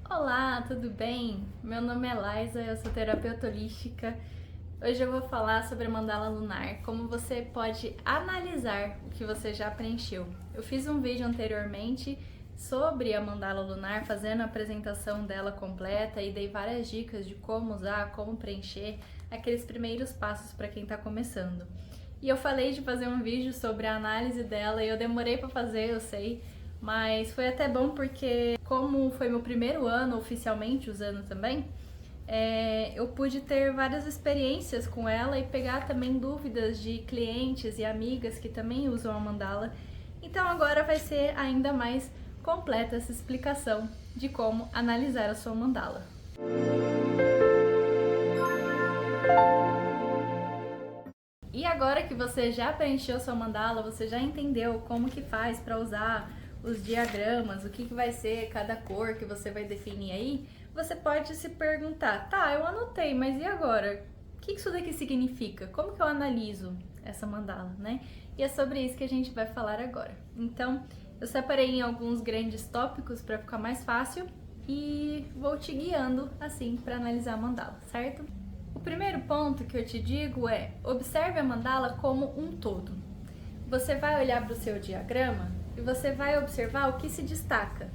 Olá, tudo bem? Meu nome é Laisa, eu sou terapeuta holística. Hoje eu vou falar sobre a mandala lunar, como você pode analisar o que você já preencheu. Eu fiz um vídeo anteriormente sobre a mandala lunar, fazendo a apresentação dela completa e dei várias dicas de como usar, como preencher, aqueles primeiros passos para quem está começando. E eu falei de fazer um vídeo sobre a análise dela e eu demorei para fazer, eu sei, mas foi até bom porque, como foi meu primeiro ano oficialmente usando também, eu pude ter várias experiências com ela e pegar também dúvidas de clientes e amigas que também usam a mandala. Então agora vai ser ainda mais completa essa explicação de como analisar a sua mandala. E agora que você já preencheu sua mandala, você já entendeu como que faz para usar os diagramas, o que vai ser cada cor que você vai definir aí, você pode se perguntar, tá, eu anotei, mas e agora? O que isso daqui significa? Como que eu analiso essa mandala, né? E é sobre isso que a gente vai falar agora. Então, eu separei em alguns grandes tópicos para ficar mais fácil e vou te guiando assim para analisar a mandala, certo? O primeiro ponto que eu te digo é, observe a mandala como um todo. Você vai olhar para o seu diagrama e você vai observar o que se destaca.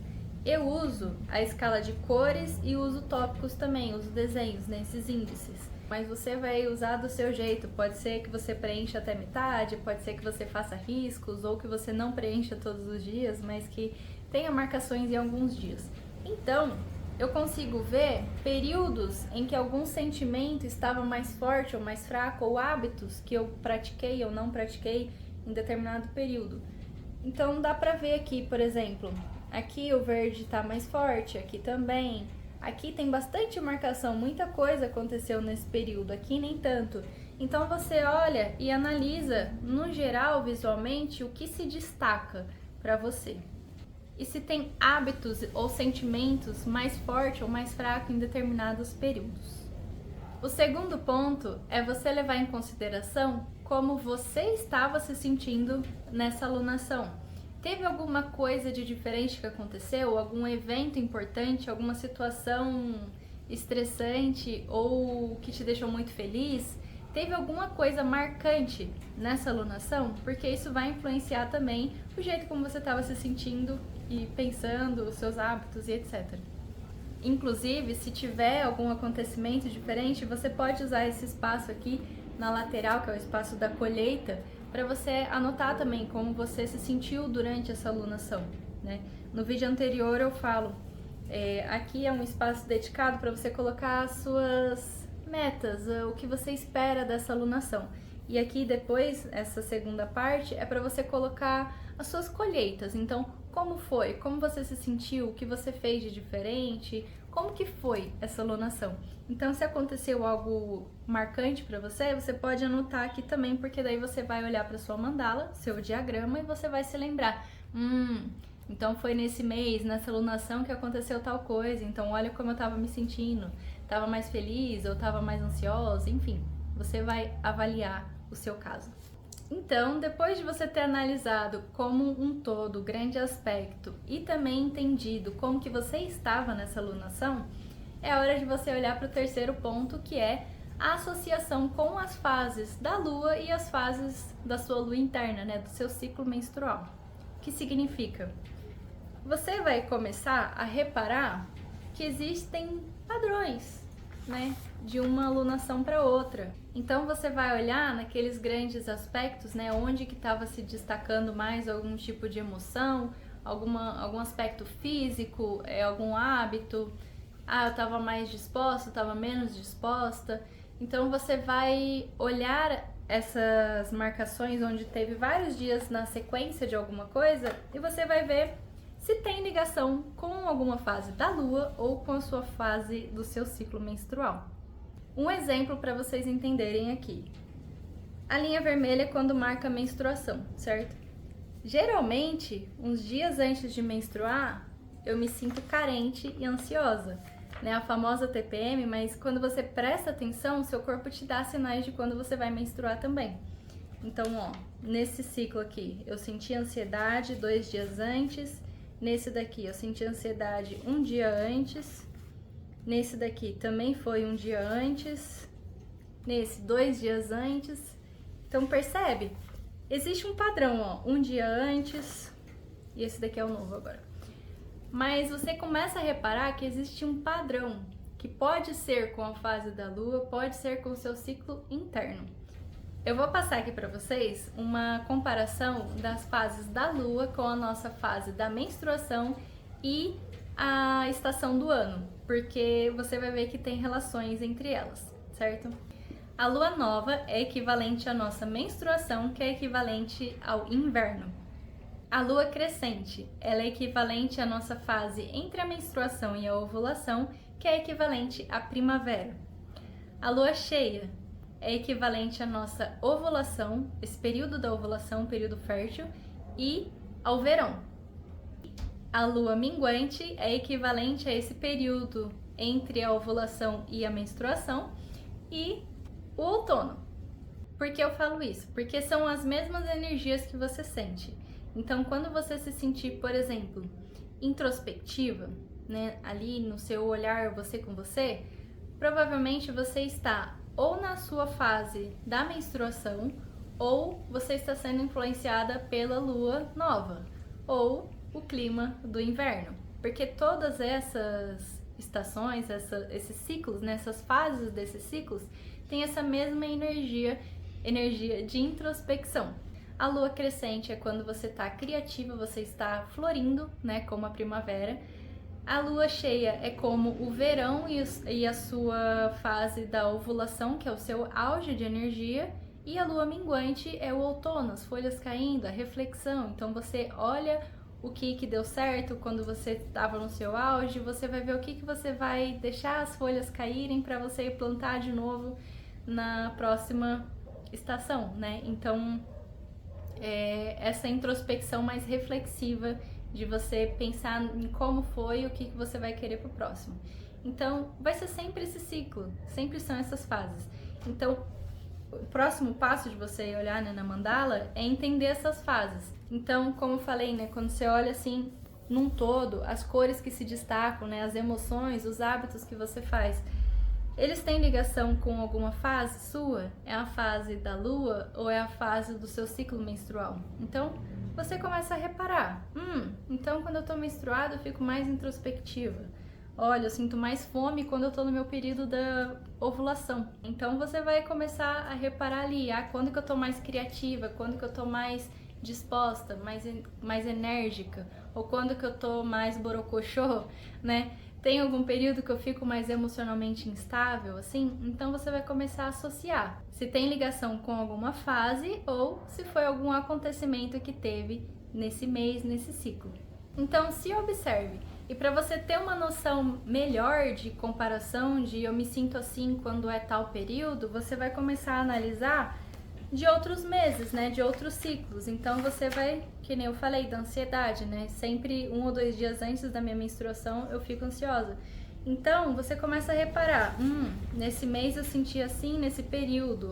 Eu uso a escala de cores e uso tópicos também, uso desenhos nesses índices. Mas você vai usar do seu jeito, pode ser que você preencha até metade, pode ser que você faça riscos ou que você não preencha todos os dias, mas que tenha marcações em alguns dias. Então, eu consigo ver períodos em que algum sentimento estava mais forte ou mais fraco, ou hábitos que eu pratiquei ou não pratiquei em determinado período. Então dá pra ver aqui, por exemplo, aqui o verde tá mais forte, aqui também. Aqui tem bastante marcação, muita coisa aconteceu nesse período, aqui nem tanto. Então você olha e analisa, no geral, visualmente, o que se destaca para você. E se tem hábitos ou sentimentos mais forte ou mais fraco em determinados períodos. O segundo ponto é você levar em consideração como você estava se sentindo nessa alunação. Teve alguma coisa de diferente que aconteceu? Algum evento importante? Alguma situação estressante ou que te deixou muito feliz? Teve alguma coisa marcante nessa alunação? Porque isso vai influenciar também o jeito como você estava se sentindo e pensando, os seus hábitos e etc. Inclusive, se tiver algum acontecimento diferente, você pode usar esse espaço aqui na lateral, que é o espaço da colheita, para você anotar também como você se sentiu durante essa alunação, né? No vídeo anterior eu falo, aqui é um espaço dedicado para você colocar as suas metas, o que você espera dessa alunação. E aqui depois, essa segunda parte, é para você colocar as suas colheitas. Então, como foi? Como você se sentiu? O que você fez de diferente? Como que foi essa alunação? Então, se aconteceu algo marcante para você, você pode anotar aqui também, porque daí você vai olhar para sua mandala, seu diagrama, e você vai se lembrar. Então foi nesse mês, nessa alunação que aconteceu tal coisa, então olha como eu estava me sentindo. Estava mais feliz ou estava mais ansiosa, enfim. Você vai avaliar o seu caso. Então, depois de você ter analisado como um todo, o grande aspecto e também entendido como que você estava nessa alunação, é hora de você olhar para o terceiro ponto, que é a associação com as fases da lua e as fases da sua lua interna, né, do seu ciclo menstrual. O que significa? Você vai começar a reparar que existem padrões, né, de uma alunação para outra. Então você vai olhar naqueles grandes aspectos, né, onde que estava se destacando mais algum tipo de emoção, algum aspecto físico, algum hábito. Eu estava mais disposta, estava menos disposta. Então você vai olhar essas marcações onde teve vários dias na sequência de alguma coisa e você vai ver se tem ligação com alguma fase da lua ou com a sua fase do seu ciclo menstrual. Um exemplo para vocês entenderem aqui. A linha vermelha é quando marca a menstruação, certo? Geralmente, uns dias antes de menstruar, eu me sinto carente e ansiosa, né? A famosa TPM, mas quando você presta atenção, seu corpo te dá sinais de quando você vai menstruar também. Então, nesse ciclo aqui, eu senti ansiedade 2 dias antes Nesse daqui eu senti ansiedade um dia antes. Nesse daqui também foi um dia antes. Nesse 2 dias antes. Então percebe? Existe um padrão, ó, um dia antes. E esse daqui é o novo agora. Mas você começa a reparar que existe um padrão, que pode ser com a fase da lua, pode ser com o seu ciclo interno. Eu vou passar aqui para vocês uma comparação das fases da lua com a nossa fase da menstruação e a estação do ano, porque você vai ver que tem relações entre elas, certo? A lua nova é equivalente à nossa menstruação, que é equivalente ao inverno. A lua crescente, ela é equivalente à nossa fase entre a menstruação e a ovulação, que é equivalente à primavera. A lua cheia é equivalente à nossa ovulação, esse período da ovulação, período fértil, e ao verão. A lua minguante é equivalente a esse período entre a ovulação e a menstruação e o outono. Por que eu falo isso? Porque são as mesmas energias que você sente. Então, quando você se sentir, por exemplo, introspectiva, né, ali no seu olhar, você com você, provavelmente você está ou na sua fase da menstruação, ou você está sendo influenciada pela lua nova, ou o clima do inverno. Porque todas essas estações, esses ciclos, né, essas fases desses ciclos, têm essa mesma energia de introspecção. A lua crescente é quando você está criativa, você está florindo, né, como a primavera. A lua cheia é como o verão e a sua fase da ovulação, que é o seu auge de energia. E a lua minguante é o outono, as folhas caindo, a reflexão. Então você olha o que deu certo quando você estava no seu auge, você vai ver o que você vai deixar as folhas caírem para você plantar de novo na próxima estação, né? Então, essa introspecção mais reflexiva de você pensar em como foi e o que você vai querer pro próximo. Então, vai ser sempre esse ciclo, sempre são essas fases. Então, o próximo passo de você olhar, né, na mandala é entender essas fases. Então, como eu falei, né, quando você olha assim num todo, as cores que se destacam, né, as emoções, os hábitos que você faz, eles têm ligação com alguma fase sua? É a fase da lua ou é a fase do seu ciclo menstrual? Então, você começa a reparar. Então quando eu tô menstruada eu fico mais introspectiva. Olha, eu sinto mais fome quando eu tô no meu período da ovulação. Então você vai começar a reparar ali, quando que eu tô mais criativa, quando que eu tô mais disposta, mais enérgica, ou quando que eu tô mais borocochô, né? Tem algum período que eu fico mais emocionalmente instável, assim? Então você vai começar a associar se tem ligação com alguma fase ou se foi algum acontecimento que teve nesse mês, nesse ciclo. Então se observe. E para você ter uma noção melhor de comparação, de eu me sinto assim quando é tal período, você vai começar a analisar de outros meses, né, de outros ciclos. Então você vai, que nem eu falei, da ansiedade, né, sempre 1 ou 2 dias antes da minha menstruação eu fico ansiosa. Então você começa a reparar, nesse mês eu senti assim, nesse período,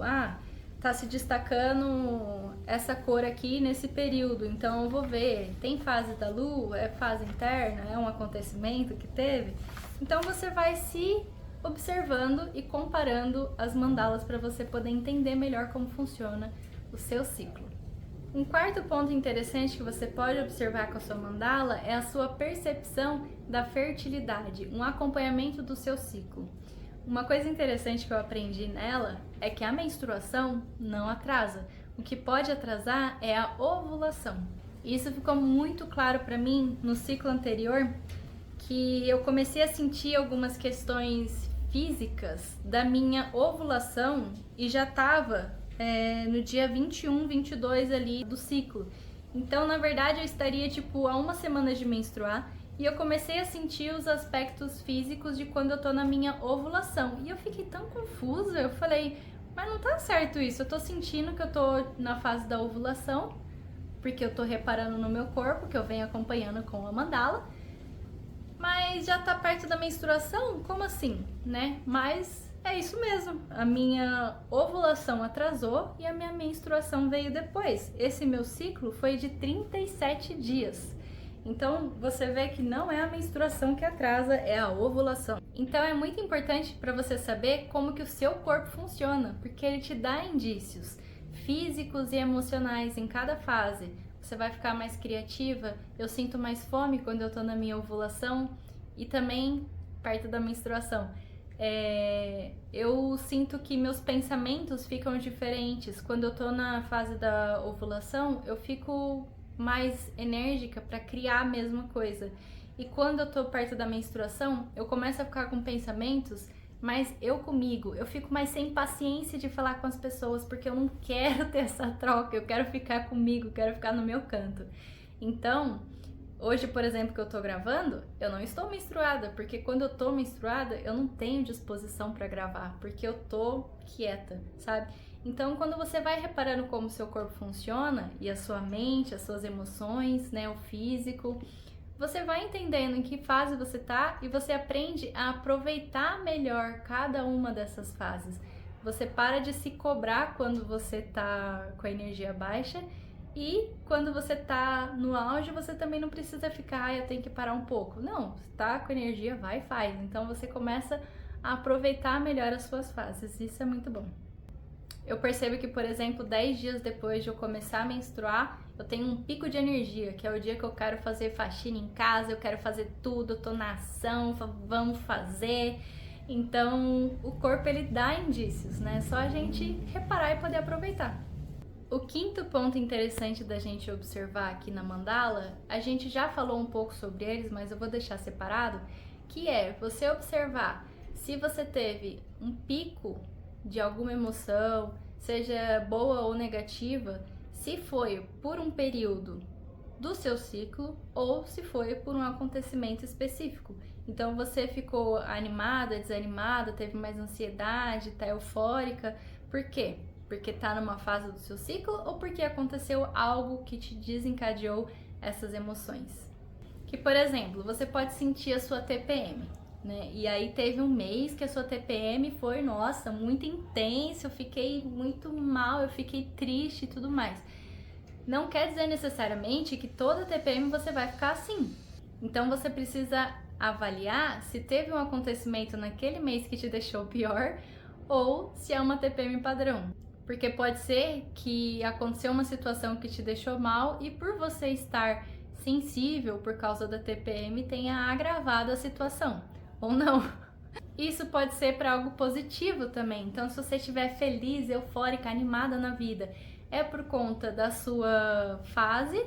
tá se destacando essa cor aqui nesse período, então eu vou ver, tem fase da lua, é fase interna, é um acontecimento que teve. Então você vai se observando e comparando as mandalas para você poder entender melhor como funciona o seu ciclo. Um quarto ponto interessante que você pode observar com a sua mandala é a sua percepção da fertilidade, um acompanhamento do seu ciclo. Uma coisa interessante que eu aprendi nela é que a menstruação não atrasa. O que pode atrasar é a ovulação. Isso ficou muito claro para mim no ciclo anterior, que eu comecei a sentir algumas questões físicas da minha ovulação e já estava no dia 21, 22 ali do ciclo. Então, na verdade, eu estaria tipo a 1 semana de menstruar e eu comecei a sentir os aspectos físicos de quando eu tô na minha ovulação. E eu fiquei tão confusa, eu falei, mas não tá certo isso, eu tô sentindo que eu tô na fase da ovulação, porque eu tô reparando no meu corpo, que eu venho acompanhando com a mandala, mas já tá perto da menstruação? Como assim, né? Mas é isso mesmo, a minha ovulação atrasou e a minha menstruação veio depois. Esse meu ciclo foi de 37 dias. Então você vê que não é a menstruação que atrasa, é a ovulação. Então é muito importante para você saber como que o seu corpo funciona, porque ele te dá indícios físicos e emocionais em cada fase. Você vai ficar mais criativa, eu sinto mais fome quando eu tô na minha ovulação e também perto da menstruação. Eu sinto que meus pensamentos ficam diferentes. Quando eu tô na fase da ovulação, eu fico mais enérgica para criar a mesma coisa. E quando eu tô perto da menstruação, eu começo a ficar com pensamentos, mas eu comigo, eu fico mais sem paciência de falar com as pessoas, porque eu não quero ter essa troca, eu quero ficar comigo, quero ficar no meu canto. Então, hoje, por exemplo, que eu tô gravando, eu não estou menstruada, porque quando eu tô menstruada, eu não tenho disposição para gravar, porque eu tô quieta, sabe? Então, quando você vai reparando como o seu corpo funciona, e a sua mente, as suas emoções, né, o físico, você vai entendendo em que fase você tá e você aprende a aproveitar melhor cada uma dessas fases. Você para de se cobrar quando você tá com a energia baixa e quando você tá no auge, você também não precisa ficar, eu tenho que parar um pouco. Não, você tá com energia, vai e faz. Então você começa a aproveitar melhor as suas fases. Isso é muito bom. Eu percebo que, por exemplo, 10 dias depois de eu começar a menstruar, eu tenho um pico de energia, que é o dia que eu quero fazer faxina em casa, eu quero fazer tudo, eu tô na ação, vamos fazer. Então, o corpo ele dá indícios, né? Só a gente reparar e poder aproveitar. O quinto ponto interessante da gente observar aqui na mandala, a gente já falou um pouco sobre eles, mas eu vou deixar separado, que é você observar se você teve um pico de alguma emoção, seja boa ou negativa, se foi por um período do seu ciclo ou se foi por um acontecimento específico. Então você ficou animada, desanimada, teve mais ansiedade, tá eufórica. Por quê? Porque tá numa fase do seu ciclo ou porque aconteceu algo que te desencadeou essas emoções? Que, por exemplo, você pode sentir a sua TPM, né? E aí teve um mês que a sua TPM foi, nossa, muito intensa, eu fiquei muito mal, eu fiquei triste e tudo mais. Não quer dizer necessariamente que toda TPM você vai ficar assim. Então você precisa avaliar se teve um acontecimento naquele mês que te deixou pior ou se é uma TPM padrão. Porque pode ser que aconteceu uma situação que te deixou mal e por você estar sensível por causa da TPM tenha agravado a situação. Ou não. Isso pode ser para algo positivo também. Então, se você estiver feliz, eufórica, animada na vida, é por conta da sua fase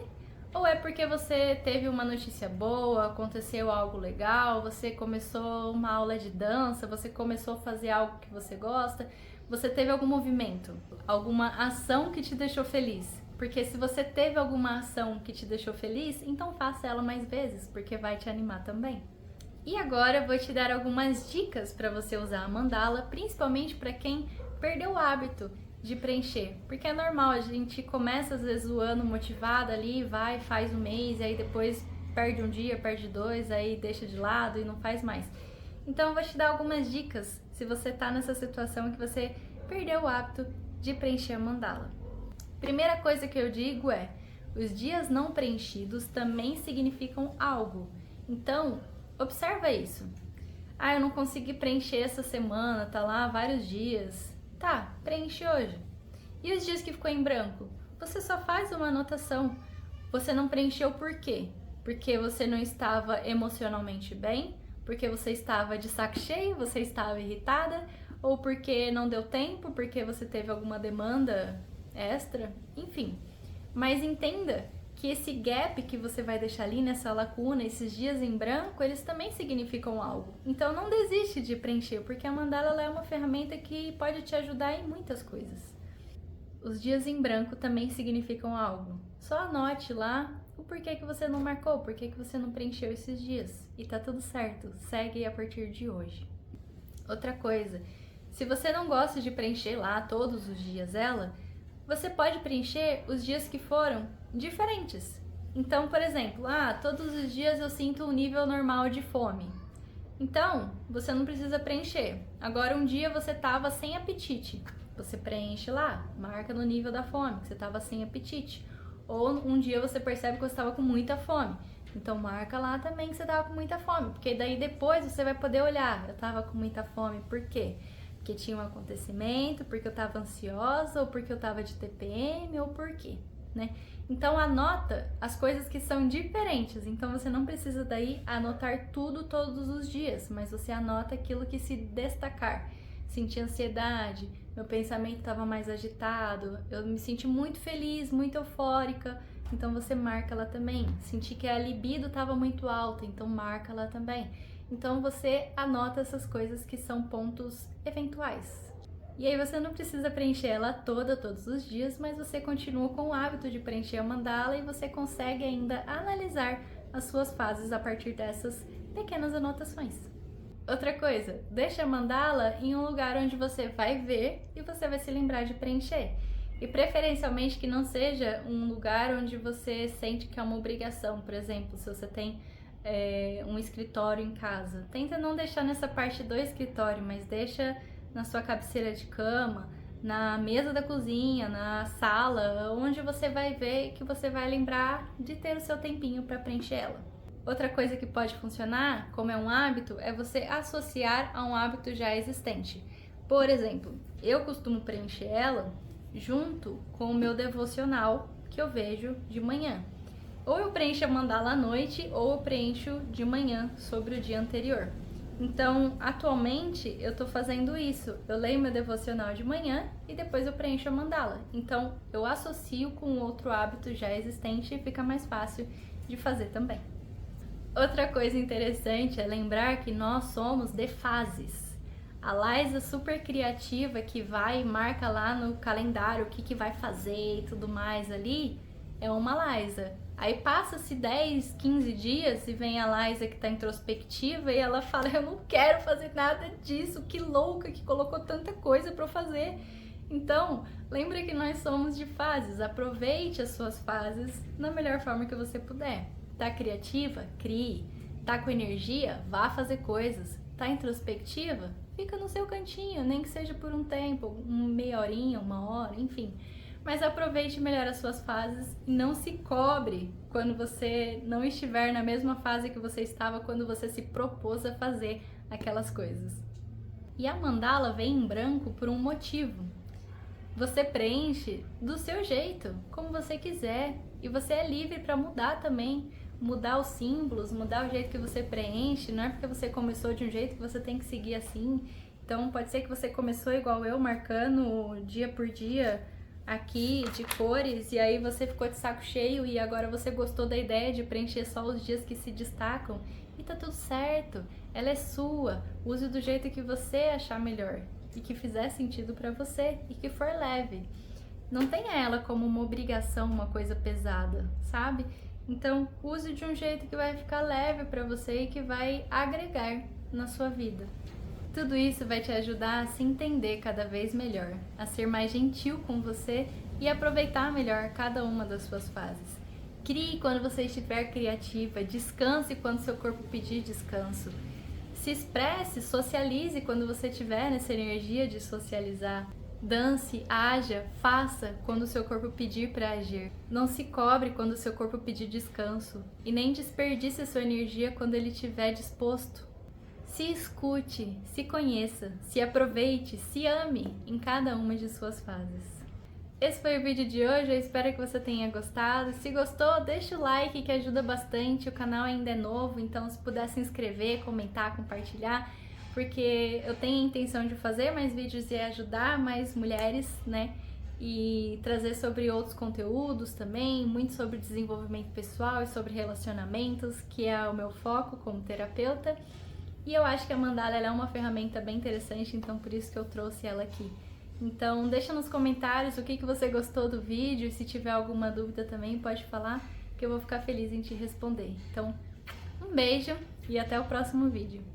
ou é porque você teve uma notícia boa, aconteceu algo legal, você começou uma aula de dança, você começou a fazer algo que você gosta, você teve algum movimento, alguma ação que te deixou feliz. Porque se você teve alguma ação que te deixou feliz, então faça ela mais vezes, porque vai te animar também. E agora eu vou te dar algumas dicas para você usar a mandala, principalmente para quem perdeu o hábito de preencher. Porque é normal, a gente começa às vezes o ano motivado ali, vai, faz um mês, e aí depois perde um dia, perde dois, aí deixa de lado e não faz mais. Então eu vou te dar algumas dicas se você tá nessa situação que você perdeu o hábito de preencher a mandala. Primeira coisa que eu digo é, os dias não preenchidos também significam algo. Então, observa isso. Ah, eu não consegui preencher essa semana, tá lá vários dias. Tá, preenche hoje. E os dias que ficou em branco? Você só faz uma anotação. Você não preencheu por quê? Porque você não estava emocionalmente bem? Porque você estava de saco cheio? Você estava irritada? Ou porque não deu tempo? Porque você teve alguma demanda extra? Enfim. Mas entenda que esse gap que você vai deixar ali nessa lacuna, esses dias em branco, eles também significam algo. Então não desiste de preencher, porque a mandala ela é uma ferramenta que pode te ajudar em muitas coisas. Os dias em branco também significam algo. Só anote lá o porquê que você não marcou, porquê que você não preencheu esses dias. E tá tudo certo, segue a partir de hoje. Outra coisa, se você não gosta de preencher lá todos os dias ela, você pode preencher os dias que foram diferentes. Então, por exemplo, todos os dias eu sinto um nível normal de fome. Então, você não precisa preencher. Agora, um dia você estava sem apetite. Você preenche lá, marca no nível da fome, que você estava sem apetite. Ou um dia você percebe que você estava com muita fome. Então marca lá também que você tava com muita fome, porque daí depois você vai poder olhar, eu tava com muita fome, por quê? Porque tinha um acontecimento, porque eu tava ansiosa, ou porque eu tava de TPM, ou por quê, né? Então anota as coisas que são diferentes, então você não precisa daí anotar tudo todos os dias, mas você anota aquilo que se destacar. Senti ansiedade, meu pensamento estava mais agitado, eu me senti muito feliz, muito eufórica, então você marca lá também. Senti que a libido estava muito alta, então marca lá também. Então você anota essas coisas que são pontos eventuais. E aí você não precisa preencher ela toda, todos os dias, mas você continua com o hábito de preencher a mandala e você consegue ainda analisar as suas fases a partir dessas pequenas anotações. Outra coisa, deixa a mandala em um lugar onde você vai ver e você vai se lembrar de preencher. E preferencialmente que não seja um lugar onde você sente que é uma obrigação. Por exemplo, se você tem um escritório em casa, tenta não deixar nessa parte do escritório, mas deixa na sua cabeceira de cama, na mesa da cozinha, na sala, onde você vai ver que você vai lembrar de ter o seu tempinho para preencher ela. Outra coisa que pode funcionar, como é um hábito, é você associar a um hábito já existente. Por exemplo, eu costumo preencher ela junto com o meu devocional que eu vejo de manhã. Ou eu preencho a mandala à noite, ou eu preencho de manhã sobre o dia anterior. Então, atualmente, eu tô fazendo isso. Eu leio meu devocional de manhã e depois eu preencho a mandala. Então, eu associo com outro hábito já existente e fica mais fácil de fazer também. Outra coisa interessante é lembrar que nós somos de fases. A Laísa super criativa que vai e marca lá no calendário o que vai fazer e tudo mais ali, é uma Laísa. Aí passa-se 10, 15 dias e vem a Laísa que tá introspectiva e ela fala, eu não quero fazer nada disso, que louca que colocou tanta coisa pra eu fazer. Então, lembra que nós somos de fases, aproveite as suas fases da melhor forma que você puder. Tá criativa? Crie. Tá com energia? Vá fazer coisas. Tá introspectiva? Fica no seu cantinho, nem que seja por um tempo, meia horinha, uma hora, enfim. Mas aproveite melhor as suas fases e não se cobre quando você não estiver na mesma fase que você estava quando você se propôs a fazer aquelas coisas. E a mandala vem em branco por um motivo. Você preenche do seu jeito, como você quiser, e você é livre para mudar também. Mudar os símbolos, mudar o jeito que você preenche, não é porque você começou de um jeito que você tem que seguir assim. Então pode ser que você começou igual eu, marcando dia por dia aqui de cores, e aí você ficou de saco cheio e agora você gostou da ideia de preencher só os dias que se destacam. E tá tudo certo, ela é sua, use do jeito que você achar melhor e que fizer sentido pra você e que for leve. Não tenha ela como uma obrigação, uma coisa pesada, sabe? Então, use de um jeito que vai ficar leve para você e que vai agregar na sua vida. Tudo isso vai te ajudar a se entender cada vez melhor, a ser mais gentil com você e aproveitar melhor cada uma das suas fases. Crie quando você estiver criativa, descanse quando seu corpo pedir descanso. Se expresse, socialize quando você tiver nessa energia de socializar. Dance, haja, faça quando o seu corpo pedir para agir. Não se cobre quando o seu corpo pedir descanso e nem desperdice a sua energia quando ele estiver disposto. Se escute, se conheça, se aproveite, se ame em cada uma de suas fases. Esse foi o vídeo de hoje, eu espero que você tenha gostado. Se gostou, deixa o like que ajuda bastante, o canal ainda é novo, então se puder se inscrever, comentar, compartilhar, porque eu tenho a intenção de fazer mais vídeos e ajudar mais mulheres, né? E trazer sobre outros conteúdos também, muito sobre desenvolvimento pessoal e sobre relacionamentos, que é o meu foco como terapeuta. E eu acho que a mandala ela é uma ferramenta bem interessante, então por isso que eu trouxe ela aqui. Então deixa nos comentários o que você gostou do vídeo, e se tiver alguma dúvida também pode falar, que eu vou ficar feliz em te responder. Então, um beijo e até o próximo vídeo.